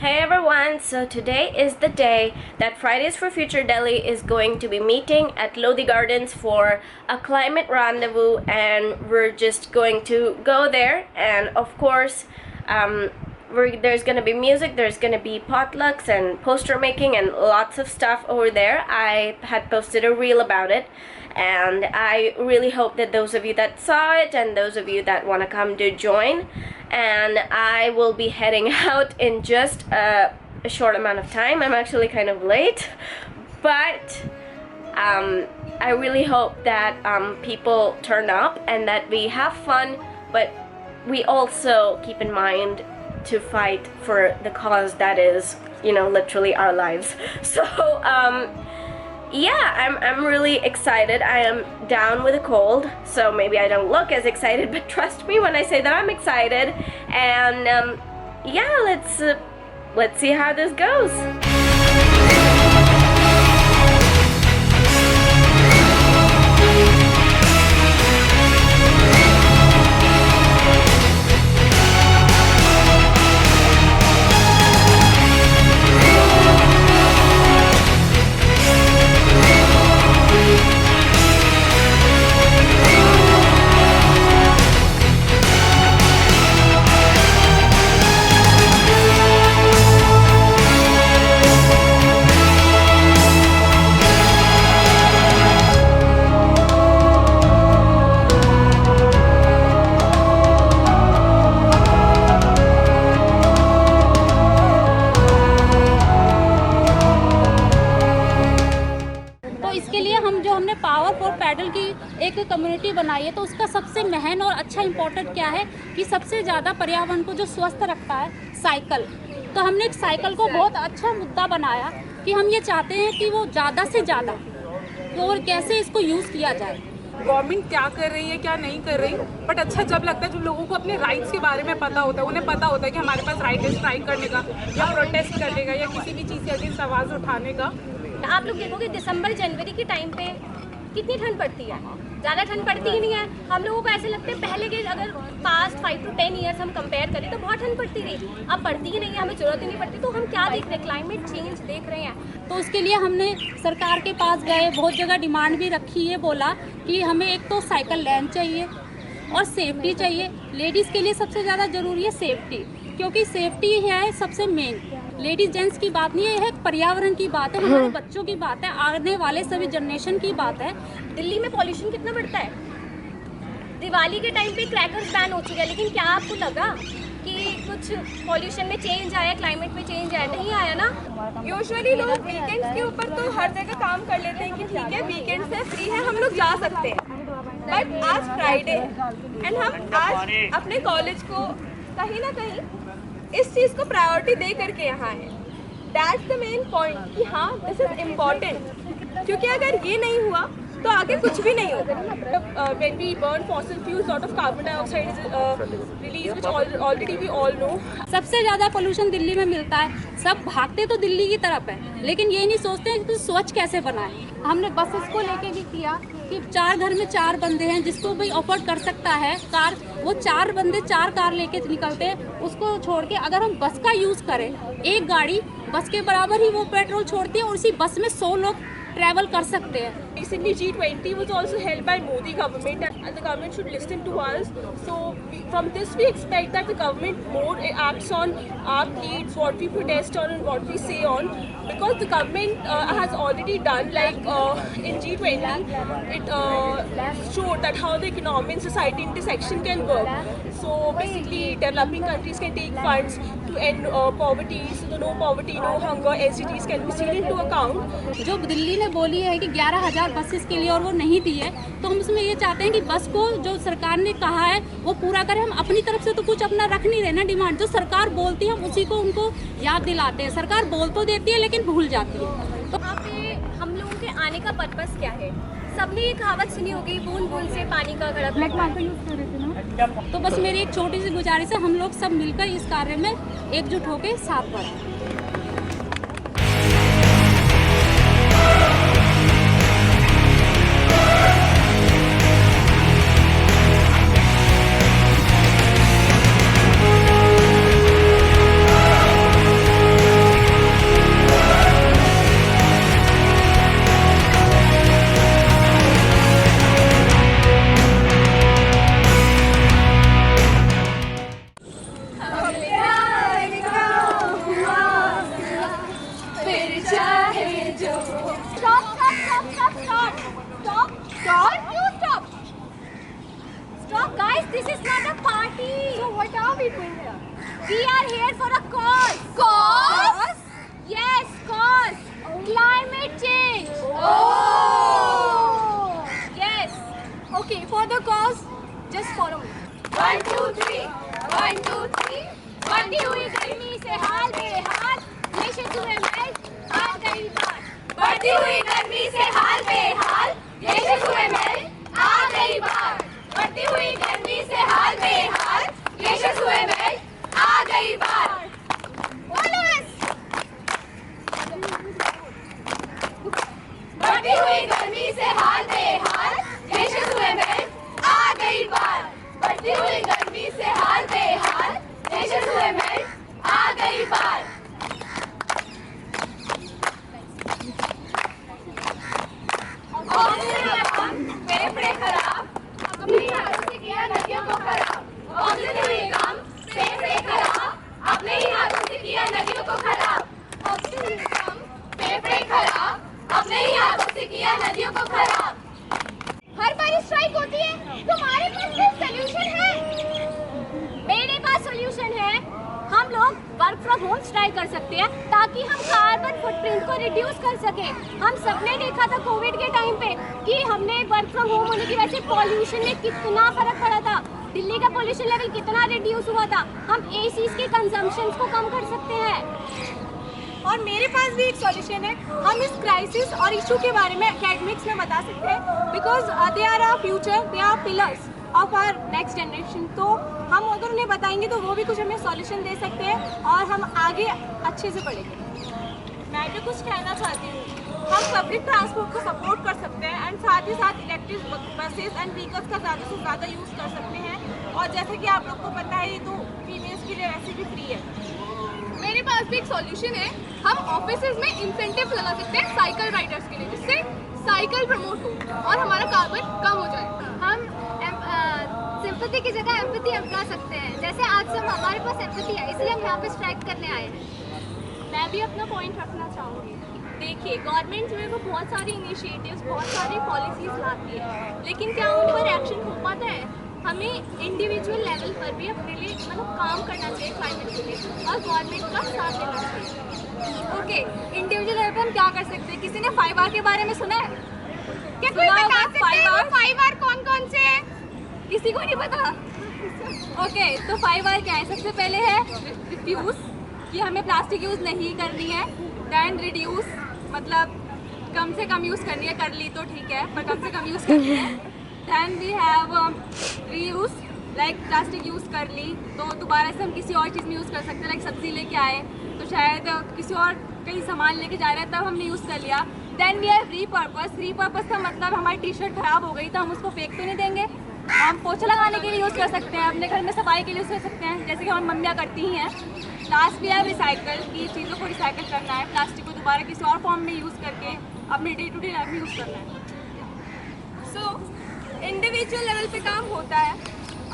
Hey everyone, so today is the day that Fridays for Future Delhi is going to be meeting at Lodi Gardens for a climate rendezvous, and we're just going to go there. And of course, there's gonna be music, there's gonna be potlucks and poster making and lots of stuff over there. I had posted a reel about it, and I really hope that those of you that saw it and those of you that want to come do join. And I will be heading out in just a short amount of time. I'm actually kind of late, but I really hope that people turn up and that we have fun, but we also keep in mind to fight for the cause that is, literally our lives. So yeah, I'm really excited. I am down with a cold, so maybe I don't look as excited, but trust me when I say that I'm excited. And yeah, let's see how this goes. हमने power for pedal की एक community बनाई है, तो उसका सबसे महन और अच्छा इम्पोर्टेंट क्या है कि सबसे ज़्यादा पर्यावरण को जो स्वस्थ रखता है साइकिल। तो हमने एक साइकिल को बहुत अच्छा मुद्दा बनाया कि हम ये चाहते हैं कि वो ज़्यादा से ज़्यादा और कैसे इसको यूज़ किया जाए। गवर्नमेंट क्या कर रही है क्या नहीं कर रही, बट अच्छा जब लगता है जब लोगों को अपने राइट्स के बारे में पता होता है, उन्हें पता होता है कि हमारे पास राइट है स्ट्राइक करने का या प्रोटेस्ट करने का या किसी भी चीज़ के अगेंस्ट आवाज़ उठाने का। आप लोग देखोगे दिसंबर जनवरी के टाइम पे कितनी ठंड पड़ती है, ज़्यादा ठंड पड़ती ही नहीं है। हम लोगों को ऐसे लगता है पहले के अगर पास्ट 5 to 10 ईयर्स हम कंपेयर करें तो बहुत ठंड पड़ती रही, अब पड़ती ही नहीं है, हमें ज़रूरत ही नहीं पड़ती। तो हम क्या देख रहे हैं, क्लाइमेट चेंज देख रहे हैं। तो उसके लिए हमने सरकार के पास गए, बहुत जगह डिमांड भी रखी है, बोला कि हमें एक तो साइकिल लेन चाहिए और सेफ्टी चाहिए। लेडीज़ के लिए सबसे ज़्यादा ज़रूरी है सेफ्टी, क्योंकि सेफ्टी है सबसे मेन। लेडीज जेंट्स की बात नहीं है, यह पर्यावरण की बात है, हमारे बच्चों की बात है, आने वाले सभी जनरेशन की बात है। दिल्ली में पॉल्यूशन कितना बढ़ता है। दिवाली के टाइम पे क्रैकर्स बैन हो चुके हैं, लेकिन क्या आपको लगा कि कुछ पॉल्यूशन में चेंज आया, क्लाइमेट में चेंज आया? नहीं आया ना। यूजुअली लोग वीकेंड्स के ऊपर तो हर जगह काम कर लेते हैं कि ठीक है वीकेंड्स है, फ्री है, हम लोग जा सकते हैं। बट आज फ्राइडे एंड हम आज अपने कॉलेज को कहीं ना कहीं इस चीज़ को प्रायोरिटी दे करके यहाँ है। दैट्स द मेन पॉइंट कि हाँ दिस इज इम्पॉर्टेंट, क्योंकि अगर ये नहीं हुआ तो आगे कुछ भी नहीं होगा। When we burn fossil fuels, lot of carbon dioxide is released, which already we all know. सबसे ज़्यादा पोल्यूशन दिल्ली में मिलता है। सब भागते तो दिल्ली की तरफ है, लेकिन ये नहीं सोचते कि स्वच्छ कैसे बनाए। हमने बसेस को लेके भी किया कि 4 घर में 4 बंदे हैं, जिसको भी अफोर्ड कर सकता है कार, वो 4 बंदे 4 कार लेके निकलते हैं। उसको छोड़ के अगर हम बस का यूज़ करें, एक गाड़ी बस के बराबर ही वो पेट्रोल छोड़ती है और उसी बस में 100 लोग ट्रैवल कर सकते हैं। Recently G20 was also held by Modi government, and the government should listen to us. So from this we expect that the government more acts on our needs, what we protest on and what we say on, because the government has already done, like in G20 it showed that how the economy and society intersection can work. So basically developing countries can take funds to end poverty, so the no poverty no hunger SDGs can be seen into account. जो दिल्ली ने बोली है कि 11,000 buses के लिए और वो नहीं दी है, तो हम उसमें ये चाहते हैं कि बस को जो सरकार ने कहा है वो पूरा करें। हम अपनी तरफ से तो कुछ अपना रख नहीं रहे ना डिमांड, जो सरकार बोलती है हम उसी को उनको याद दिलाते हैं। सरकार बोल तो देती है लेकिन भूल जाती है। तो यहाँ पे हम लोगों के आने का पर्पस क्या है? सबने ये कहावत सुनी होगी, बूंद बूंद से पानी का घड़ा भरता है। तो बस मेरी एक छोटी सी गुजारिश है, हम लोग सब मिलकर इस कार्य में एकजुट होकर साथ बढ़ें। Guys, this is not a party. So what are we doing here? We are here for a cause. Cause? Yes, cause. Climate change. Oh! Yes. Okay, for the cause, just follow me. 1, 2, 3. 1, 2, 3. बढ़ती हुई गर्मी से हाल बेहाल, glacier हुए महल आ गई बात. बढ़ती हुई गर्मी से हाल बेहाल, ग्लेशियर हुए महल आ गई बात. बढ़ती हुई गर्मी से हाल बेहाल, ग्लेशियर हुए महल आ गई बात. Follow us. बढ़ती हुई गर्मी से हाल बेहाल, ग्लेशियर हुए महल आ गई बात. बढ़ती हुई गर्मी से हाल बेहाल, ग्लेशियर हुए महल आ गई बात. ऑक्सीजन कम, फेफड़े खराब, अपनी हाथों से किया नदियों को खराब. ऑक्सीजन कम, फेफड़े खराब, अपने ही हाथों से किया नदियों को खराब. ऑक्सीजन कम, फेफड़े खराब, अपने ही हाथों से किया नदियों को खराब. हर बार स्ट्राइक होती है, तुम्हारे पास कोई सॉल्यूशन है? मेरे पास सॉल्यूशन है. हम लोग वर्क फ्रॉम होम स्ट्राइक कर सकते हैं ताकि हम कार्बन फुटप्रिंट को रिड्यूस कर सके. हम सबने देखा था कोविड के टाइम पे कि हमने वर्क फ्रॉम होम होने की वजह से पॉल्यूशन में कितना फर्क पड़ा था. दिल्ली का पॉल्यूशन लेवल कितना रिड्यूस हुआ था. हम एसीज के कंजम्पशन को कम कर सकते हैं. और मेरे पास भी एक सॉल्यूशन है. हम इस क्राइसिस और इशू के बारे में एकेडमिक्स में बता सकते हैं, because they are our future, they are pillars of our next generation. तो हम अगर उन्हें बताएंगे तो वो भी कुछ हमें सॉल्यूशन दे सकते हैं और हम आगे अच्छे से बढ़ेंगे. मैं भी कुछ कहना चाहती हूँ. हम पब्लिक ट्रांसपोर्ट को सपोर्ट कर सकते हैं एंड साथ ही साथ इलेक्ट्रिक बसेस एंड व्हीकल्स का ज़्यादा से ज़्यादा यूज़ कर सकते हैं. और जैसे कि आप लोग को पता है, ये तो फीमेल्स के लिए वैसे भी फ्री है. मेरे पास भी एक सॉल्यूशन है. हम ऑफिसेज में इंसेंटिव लगा सकते हैं साइकिल राइडर्स के लिए, जिससे साइकिल प्रमोट हो और हमारा कार्बन कम हो जाए. हम सिंपैथी की जगह एम्पैथी अपना सकते हैं. जैसे आज से हमारे पास एम्पैथी है, इसलिए हम यहाँ पे स्ट्राइक करने आए हैं. मैं भी अपना पॉइंट रखना चाहूँगी. देखिए, गवर्नमेंट जो है वो बहुत सारी इनिशिएटिव्स, बहुत सारी पॉलिसीज़ लाती है, लेकिन क्या उन पर एक्शन हो पाता है? हमें इंडिविजुअल लेवल पर भी अपने लिए काम करना चाहिए क्लाइमेट के लिए और गवर्नमेंट का साथ देना चाहिए. ओके, इंडिविजुअल लेवल पर हम क्या कर सकते हैं? किसी ने 5R के बारे में सुना है? क्या कोई बता सकते हैं वो 5R कौन-कौन से हैं? किसी को नहीं पता. ओके, तो 5R क्या है? सबसे पहले है रिड्यूस, कि हमें प्लास्टिक यूज़ नहीं करनी है. देन रिड्यूस, मतलब कम से कम यूज़ करनी है. कर ली तो ठीक है, पर कम से कम यूज़ करनी है. Then we have reuse, like plastic use कर ली तो दोबारा से हम किसी और चीज़ में यूज़ कर सकते हैं. लाइक सब्ज़ी लेके आए तो शायद किसी और कहीं सामान लेके जा रहे हैं, तब हमने यूज़ कर लिया. Then we have repurpose. Repurpose का मतलब हमारी टी-शर्ट ख़राब हो गई तो हम उसको फेंक तो नहीं देंगे, हम पोछा लगाने के लिए यूज़ कर सकते हैं, अपने घर में सफाई के लिए यूज़ कर सकते हैं, जैसे कि हमारी मम्मियाँ करती ही हैं. लास्ट भी है रिसाइकल, की चीज़ों को रिसाइकल करना है, प्लास्टिक को दोबारा किसी और फॉर्म में यूज़ करके अपने डे टू डे लाइफ में यूज़ करना है. सो इंडिविजुअल लेवल पे काम होता है,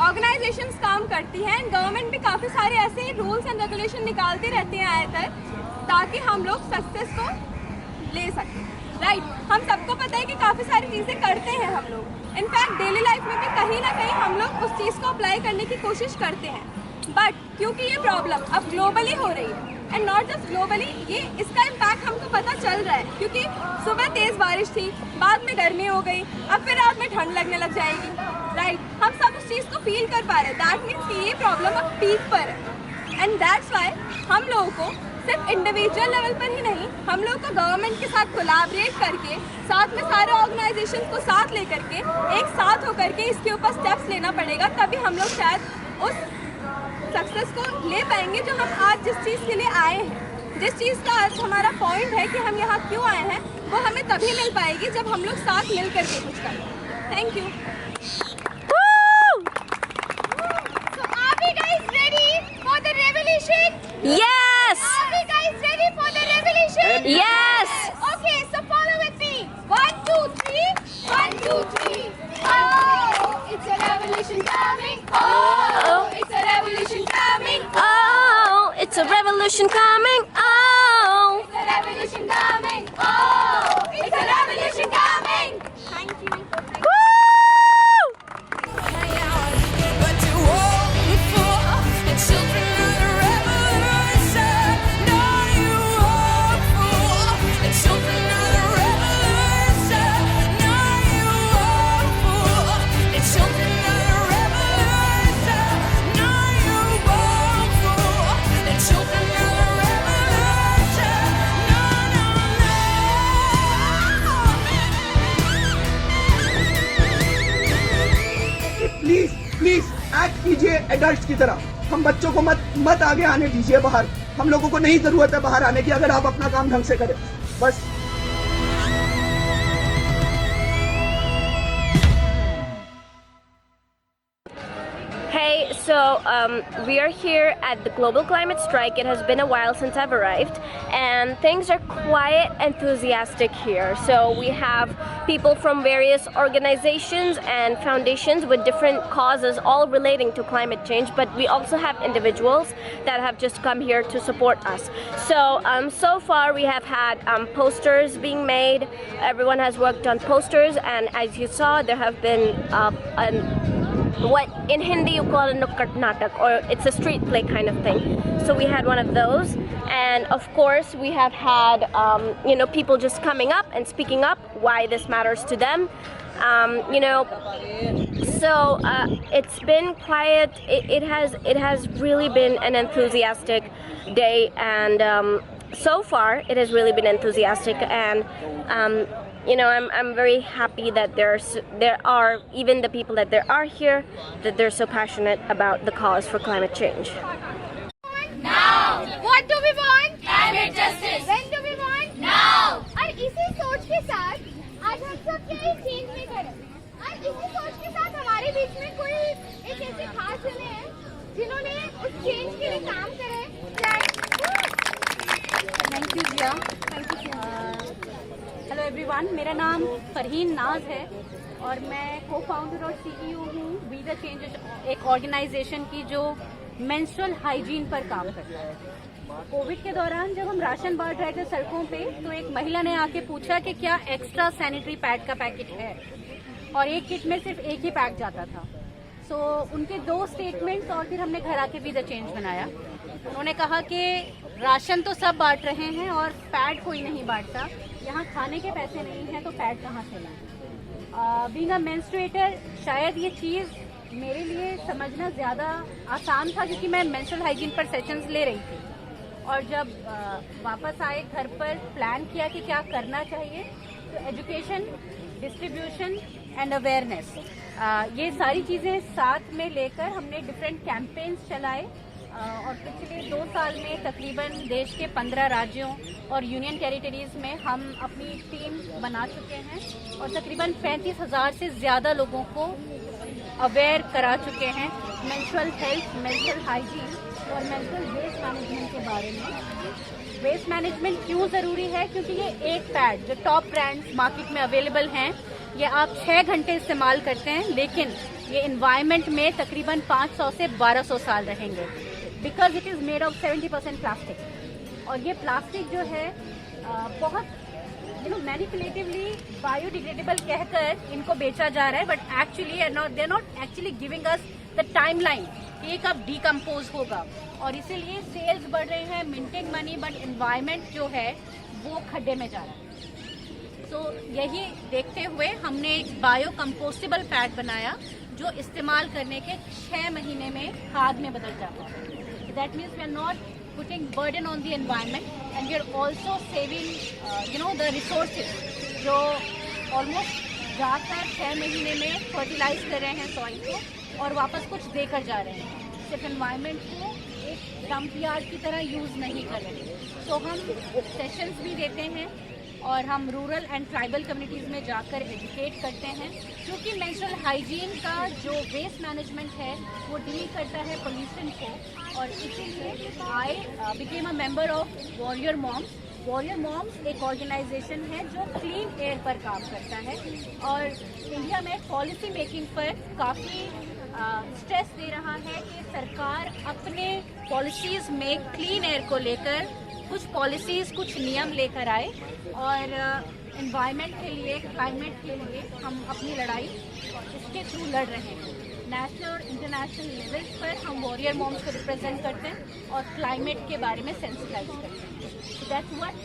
ऑर्गेनाइजेशंस काम करती हैं, गवर्नमेंट भी काफ़ी सारे ऐसे रूल्स एंड रेगुलेशन निकालती रहती हैं आए तक, ताकि हम लोग सक्सेस को ले सकें. राइट, हम सबको पता है कि काफ़ी सारी चीज़ें करते हैं हम लोग. इनफैक्ट डेली लाइफ में भी कहीं ना कहीं हम लोग उस चीज़ को अप्लाई करने की कोशिश करते हैं. बट क्योंकि ये प्रॉब्लम अब ग्लोबली हो रही है, एंड नॉट जस्ट ग्लोबली, ये इसका इम्पैक्ट हमको पता चल रहा है. क्योंकि सुबह तेज़ बारिश थी, बाद में गर्मी हो गई, अब फिर रात में ठंड लगने लग जाएगी. राइट, हम सब उस चीज़ को फील कर पा रहे हैं. दैट मीन्स कि ये प्रॉब्लम अब पीक पर है. एंड दैट्स वाई हम लोगों को सिर्फ इंडिविजुअल लेवल पर ही नहीं, हम लोग को गवर्नमेंट के साथ कोलैबोरेट करके, साथ में सारे ऑर्गेनाइजेशन को साथ लेकर के, एक साथ होकर के इसके ऊपर स्टेप्स लेना पड़ेगा. तभी हम लोग शायद उस सक्सेस को ले पाएंगे जो हम आज जिस चीज़ के लिए आए हैं, जिस चीज़ का आज हमारा पॉइंट है कि हम यहाँ क्यों आए हैं, वो हमें तभी मिल पाएगी जब हम लोग साथ मिल करके कुछ करें. Thank you. So are we guys ready for the revolution? Yes! Are we guys ready for the revolution? Yes! Okay, so follow with me. 1, 2, 3. 1, 2, 3. Oh, it's a revolution coming. Oh, it's a revolution coming. Oh, it's a revolution coming. Oh! It's a revolution coming. Oh, it's a revolution coming. Thank you. Woo! Please please act कीजिए adults की तरह। हम बच्चों को मत आगे आने दीजिए बाहर। हम लोगों को नहीं जरूरत है बाहर आने की, अगर आप अपना काम ढंग से करें बस। Hey, so we are here at the global climate strike. It has been a while since I've arrived, and things are quite enthusiastic here. So we have people from various organizations and foundations with different causes, all relating to climate change, but we also have individuals that have just come here to support us. So far we have had posters being made. Everyone has worked on posters, and as you saw, there have been what in Hindi you call a nukkad natak, or it's a street play kind of thing. So we had one of those, and of course we have had people just coming up and speaking up why this matters to them. It's been quiet. It has really been an enthusiastic day, and so far it has really been enthusiastic, and I'm very happy that there are even the people that there are here, that they're so passionate about the cause for climate change. Now. What do we want? Climate justice. When do we want? Now. और इसी सोच के साथ आज हम सब क्या एक चेंज में करें, और इसी सोच के साथ हमारे बीच में कोई एक ऐसे खास जने हैं जिन्होंने उस चेंज के लिए काम करे। Thank you Jiya, thank you. Hello everyone, मेरा नाम फरहीन नाज है और मैं को फाउंडर और सीईओ हूँ वी द चेंज, एक ऑर्गेनाइजेशन की जो मेंस्ट्रुअल हाइजीन पर काम करता है। कोविड के दौरान जब हम राशन बांट रहे थे सड़कों पे, तो एक महिला ने आके पूछा कि क्या एक्स्ट्रा सैनिटरी पैड का पैकेट है, और एक किट में सिर्फ एक ही पैक जाता था। सो उनके 2 स्टेटमेंट्स और फिर हमने घर आके वी द चेंज बनाया। उन्होंने कहा कि राशन तो सब बांट रहे हैं और पैड कोई नहीं बांटता, यहाँ खाने के पैसे नहीं हैं तो पैड कहाँ से लाएं। बीइंग अ मेंस्ट्रुएटर, शायद ये चीज़ मेरे लिए समझना ज़्यादा आसान था, क्योंकि मैं मेंस्ट्रुअल हाइजीन पर सेशंस ले रही थी, और जब वापस आए घर पर प्लान किया कि क्या करना चाहिए, तो एजुकेशन, डिस्ट्रीब्यूशन एंड अवेयरनेस, ये सारी चीज़ें साथ में लेकर हमने डिफरेंट कैंपेन्स चलाए, और पिछले 2 साल में तकरीबन देश के 15 राज्यों और यूनियन टेरिटरीज़ में हम अपनी टीम बना चुके हैं, और तकरीबन 35,000 से ज़्यादा लोगों को अवेयर करा चुके हैं मेंस्ट्रुअल हेल्थ, मेंस्ट्रुअल हाइजीन और मेंस्ट्रुअल वेस्ट मैनेजमेंट के बारे में। वेस्ट मैनेजमेंट क्यों ज़रूरी है? क्योंकि ये एक पैड जो टॉप ब्रांड्स मार्केट में अवेलेबल हैं, ये आप 6 घंटे इस्तेमाल करते हैं, लेकिन ये इन्वायरमेंट में तकरीबन 500 से 1200 साल रहेंगे, because it is made of 70% plastic. और ये प्लास्टिक जो है बहुत मैनिपुलेटिवली बायोडिग्रेडेबल कहकर इनको बेचा जा रहा है, but actually they are not actually giving us the timeline कि ये कब डिकम्पोज होगा, और इसीलिए सेल्स बढ़ रहे हैं, मिंटिंग मनी, बट एनवायरनमेंट जो है वो खड्डे में जा रहा है। सो यही देखते हुए हमने एक बायो कंपोस्टेबल पैड बनाया जो इस्तेमाल करने के 6 महीने में खाद में बदल जाता है। That means we are not putting burden on the environment, and we are also saving the resources जो almost ज़्यादातर 6 महीने में फर्टिलाइज कर रहे हैं सॉइल को, और वापस कुछ देकर जा रहे हैं, सिर्फ एनवायरनमेंट को एक डंप यार्ड की तरह यूज़ नहीं कर रहे। तो हम सेशंस भी देते हैं, और हम रूरल एंड ट्राइबल कम्युनिटीज़ में जाकर एजुकेट करते हैं, क्योंकि मेंस्ट्रुअल हाइजीन का जो वेस्ट मैनेजमेंट है वो डील करता है पोल्यूशन को, और इसीलिए I became a member of warrior moms. Warrior moms एक ऑर्गेनाइजेशन है जो क्लीन एयर पर काम करता है, और इंडिया में पॉलिसी मेकिंग पर काफ़ी स्ट्रेस दे रहा है कि सरकार अपने पॉलिसीज़ में क्लीन एयर को लेकर कुछ पॉलिसीज़, कुछ नियम लेकर आए, और एनवायरनमेंट के लिए, क्लाइमेट के लिए हम अपनी लड़ाई इसके थ्रू लड़ रहे हैं। नेशनल और इंटरनेशनल लेवल्स पर हम वॉरियर मॉम्स को रिप्रेजेंट करते हैं और क्लाइमेट के बारे में सेंसिटाइज करते हैं। So that's what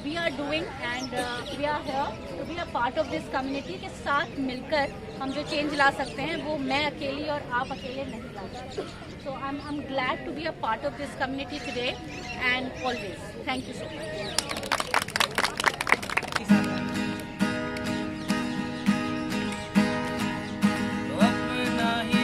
we are doing, and we are here to be a part of this community. के साथ मिलकर हम जो चेंज ला सकते हैं वो मैं अकेली और आप अकेले नहीं ला सकते। So I am glad to be a part of this community today and always. Thank you so much. अपना ही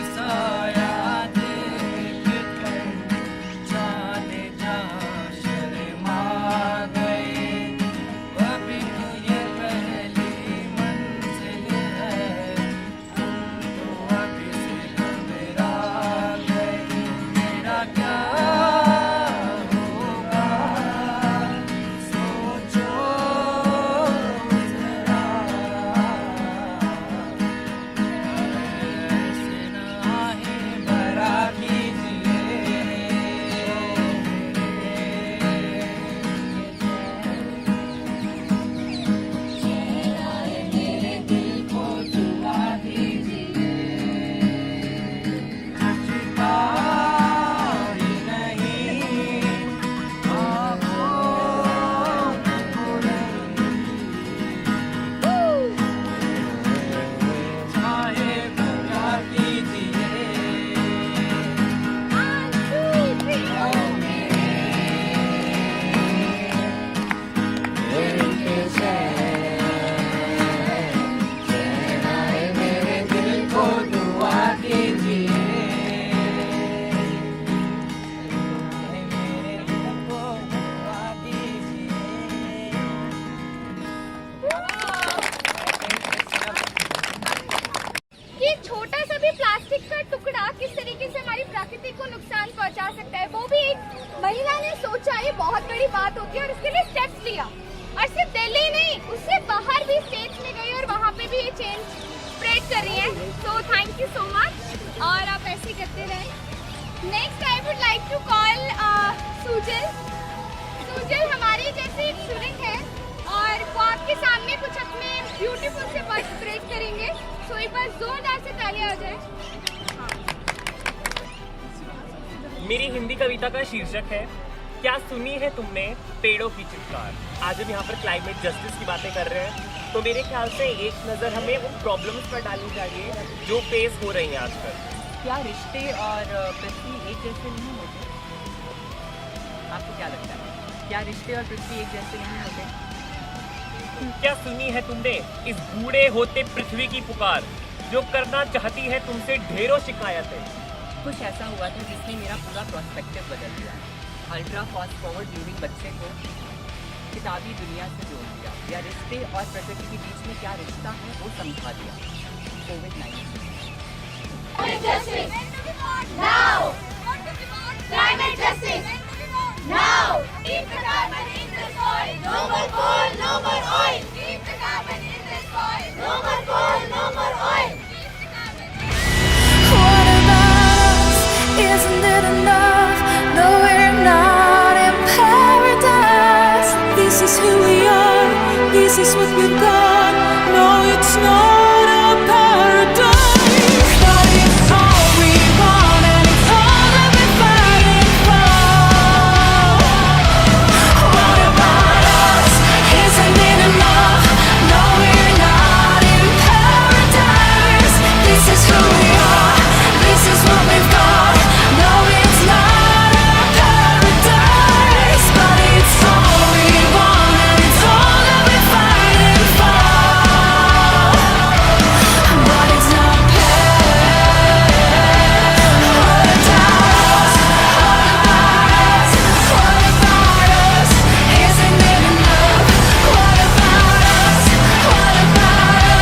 ऐसे करते रहे. Next I would like to call Sujal. Sujal हमारी जैसे एक स्टूडेंट है और वो आपके सामने कुछ अपने ब्यूटीफुल से वर्ड्स प्रेज करेंगे. सो एक बार जोरदार से तालियां हो जाए. मेरी हिंदी कविता का शीर्षक है क्या सुनी है तुमने पेड़ों की चित्कार। आज हम यहाँ पर क्लाइमेट जस्टिस की बातें कर रहे हैं, तो मेरे ख्याल से एक नज़र हमें उन प्रॉब्लम्स पर डालनी चाहिए जो फेस हो रही हैं आजकल। क्या रिश्ते और पृथ्वी एक जैसे नहीं होते? आपको क्या लगता है, क्या रिश्ते और पृथ्वी एक जैसे नहीं होते? क्या सुनी है तुमने इस बूढ़े होते पृथ्वी की पुकार, जो करना चाहती है तुमसे ढेरों शिकायतें। कुछ ऐसा हुआ था जिसने मेरा पूरा पर्सपेक्टिव बदल दिया। अल्ट्रा फास्ट फॉरवर्ड लिविंग बच्चे को किताबी दुनिया से जोड़ दिया, या रिश्ते और प्रकृति के बीच में क्या रिश्ता है वो समझा दिया। कोविड-19 Now! Climate justice! Now! Keep the carbon in the soil! No more coal, no more oil! Keep the carbon in the soil! No more coal, no more oil! Keep the carbon in the soil! What about us? Isn't it enough? No, we're not in paradise. This is who we are. This is what we've got. No, it's not a paradise, but it's all we want and it's all that we're fighting for. What about us? Isn't it enough? No, we're not in paradise. This is who we are. This is what we've got. No, it's not a paradise, but it's all we want and it's all that we're fighting for. But it's not paradise. What about us? What about us? Isn't it enough? What about us? What about us?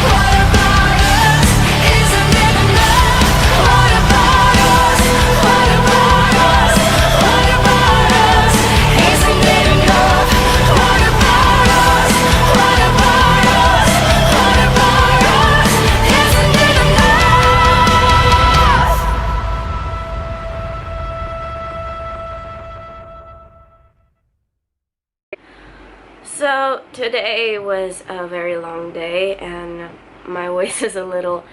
What about us? Isn't it enough? What about us? What about us? What about us? Isn't it enough? What about us? What about us? What about us? Isn't it enough? So today was a very long day and my voice is a little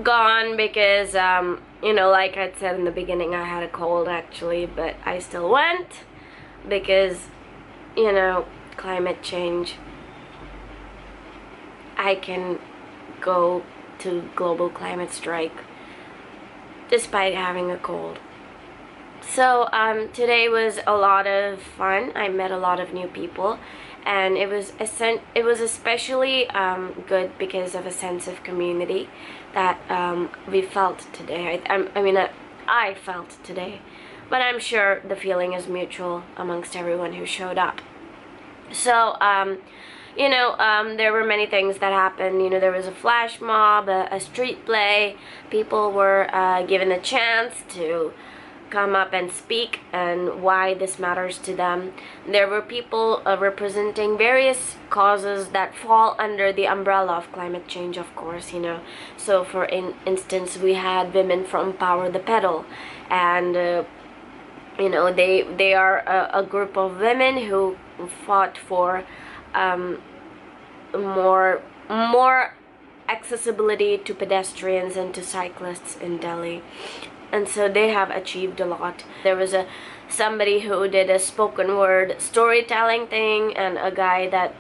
gone because like I said in the beginning, I had a cold actually, but I still went because climate change. I can go to global climate strike despite having a cold. So today was a lot of fun. I met a lot of new people, and it was especially good because of a sense of community that we felt today. I felt today, but I'm sure the feeling is mutual amongst everyone who showed up. So there were many things that happened. There was a flash mob, a street play. People were given a chance to come up and speak and why this matters to them. There were people representing various causes that fall under the umbrella of climate change, of course. So for instance, we had women from Power the Pedal, and they are a group of women who fought for more accessibility to pedestrians and to cyclists in Delhi. And so they have achieved a lot. There was somebody who did a spoken word storytelling thing, and a guy that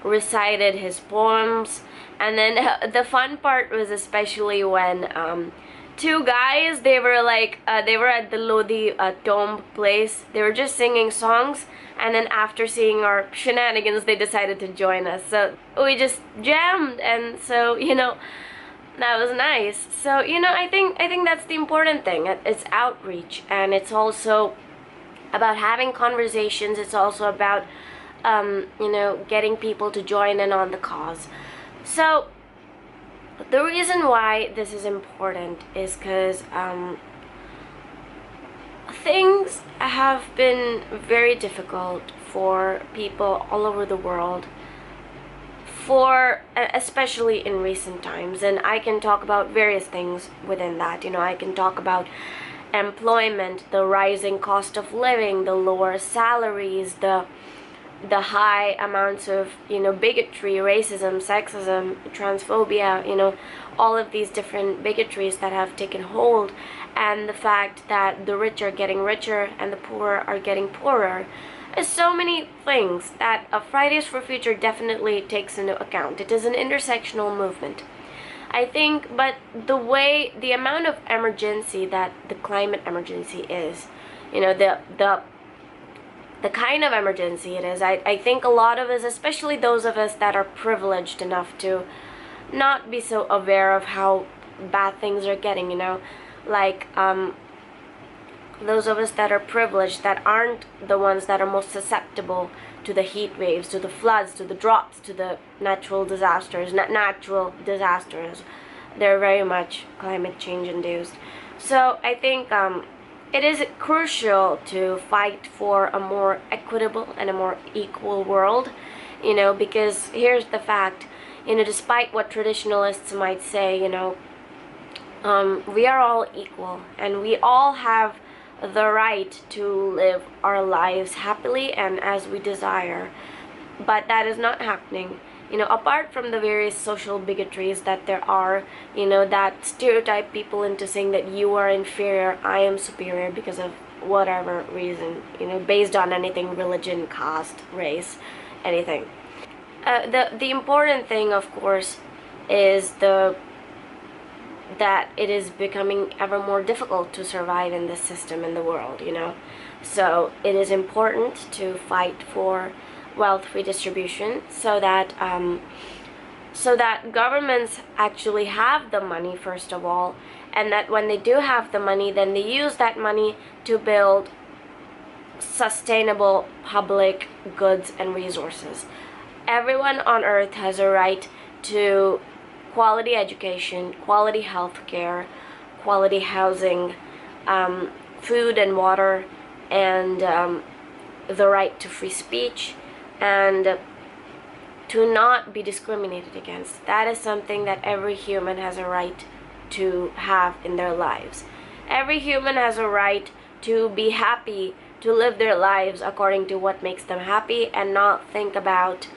recited his poems. And then the fun part was especially when two guys, they were at the Lodi tomb place. They were just singing songs, and then after seeing our shenanigans, they decided to join us. So we just jammed, and so that was nice. So I think that's the important thing. It's outreach, and it's also about having conversations. It's also about getting people to join in on the cause. So the reason why this is important is because things have been very difficult for people all over the world especially in recent times. And I can talk about various things within that. I can talk about employment, the rising cost of living, the lower salaries, the high amounts of bigotry, racism, sexism, transphobia, all of these different bigotries that have taken hold, and the fact that the rich are getting richer and the poor are getting poorer. There's so many things that Fridays for Future definitely takes into account. It is an intersectional movement, I think, but the amount of emergency that the climate emergency is, the kind of emergency it is, I think a lot of us, especially those of us that are privileged enough to not be so aware of how bad things are getting, like those of us that are privileged, that aren't the ones that are most susceptible to the heat waves, to the floods, to the droughts, to the natural disasters. They're very much climate change induced. So I think it is crucial to fight for a more equitable and a more equal world, because here's the fact, despite what traditionalists might say, we are all equal, and we all have the right to live our lives happily and as we desire. But that is not happening. Apart from the various social bigotries that there are, that stereotype people into saying that you are inferior, I am superior because of whatever reason, based on anything, religion, caste, race, anything. The important thing, of course, is that it is becoming ever more difficult to survive in this system in the world, So it is important to fight for wealth redistribution so that governments actually have the money, first of all, and that when they do have the money, then they use that money to build sustainable public goods and resources. Everyone on earth has a right to quality education, quality health care, quality housing, food and water, and the right to free speech, and to not be discriminated against. That is something that every human has a right to have in their lives. Every human has a right to be happy, to live their lives according to what makes them happy, and not think about,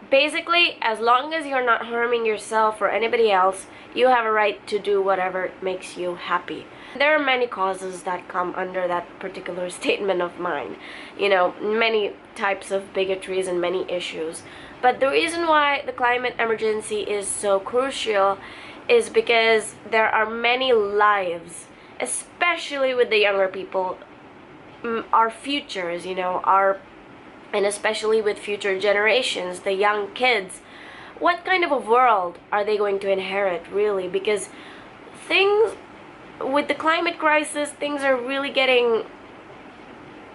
basically, as long as you're not harming yourself or anybody else, you have a right to do whatever makes you happy. There are many causes that come under that particular statement of mine, many types of bigotries and many issues. But the reason why the climate emergency is so crucial is because there are many lives, especially with the younger people, our futures, and especially with future generations, the young kids. What kind of a world are they going to inherit, really? Because with the climate crisis, things are really getting,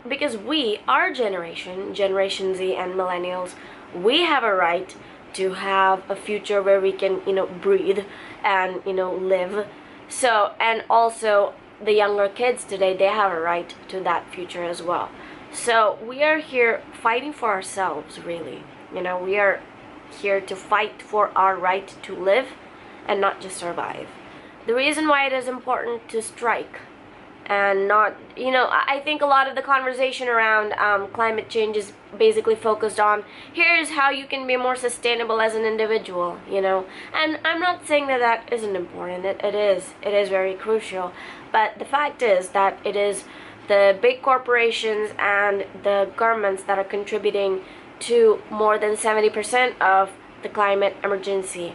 because our generation, Generation Z and millennials, we have a right to have a future where we can, breathe and, live. So, and also the younger kids today, they have a right to that future as well. So we are here fighting for ourselves, really. We are here to fight for our right to live and not just survive. The reason why it is important to strike and not, I think a lot of the conversation around climate change is basically focused on, here's how you can be more sustainable as an individual, And I'm not saying that isn't important. It is very crucial. But the fact is that it is the big corporations and the governments that are contributing to more than 70% of the climate emergency,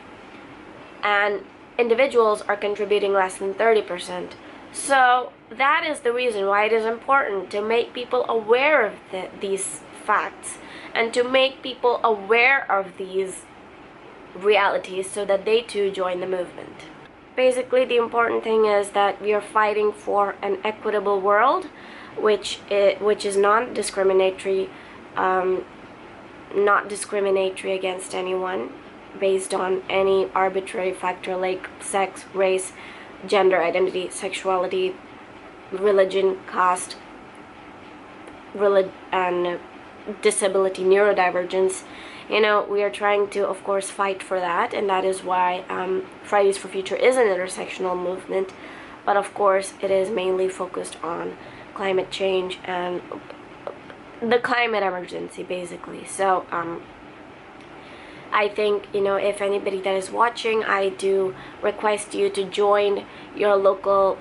and individuals are contributing less than 30%. So that is the reason why it is important to make people aware of these facts, and to make people aware of these realities so that they too join the movement. Basically, the important thing is that we are fighting for an equitable world, which is non-discriminatory, not discriminatory against anyone based on any arbitrary factor like sex, race, gender identity, sexuality, religion, caste, and disability, neurodivergence. you know, we are trying to, of course, fight for that, and that is why Fridays for Future is an intersectional movement. But of course, it is mainly focused on climate change and the climate emergency, basically. So I think, you know, if anybody that is watching, I do request you to join your local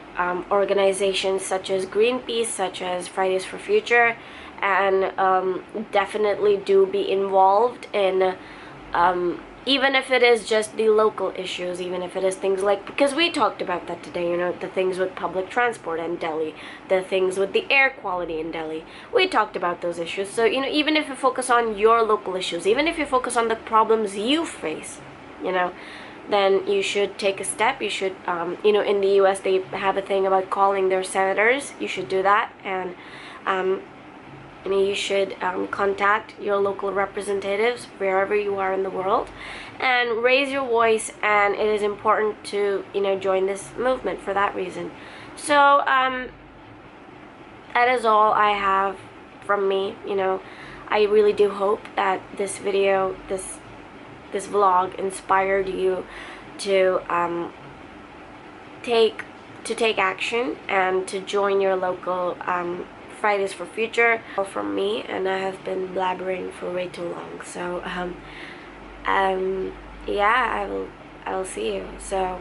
organizations such as Greenpeace, such as Fridays for Future, and definitely do be involved in even if it is just the local issues, even if it is things like, because we talked about that today, you know, the things with public transport in Delhi, the things with the air quality in Delhi. We talked about those issues. So, you know, even if you focus on your local issues, even if you focus on the problems you face, you know, then you should take a step. You should, you know, in the US, they have a thing about calling their senators. You should do that. And, I mean, you should contact your local representatives wherever you are in the world and raise your voice, and it is important to, you know, join this movement for that reason. So that is all I have from me. You know, I really do hope that this video, this vlog inspired you to take action and to join your local Fridays for Future. From me, and I have been blabbering for way too long. So yeah, I will see you. So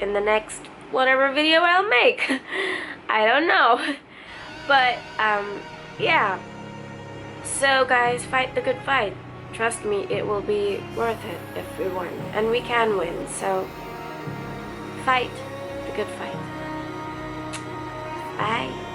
in the next whatever video I'll make. I don't know. But yeah. So guys, fight the good fight. Trust me, it will be worth it if we win, and we can win. So fight the good fight. Bye.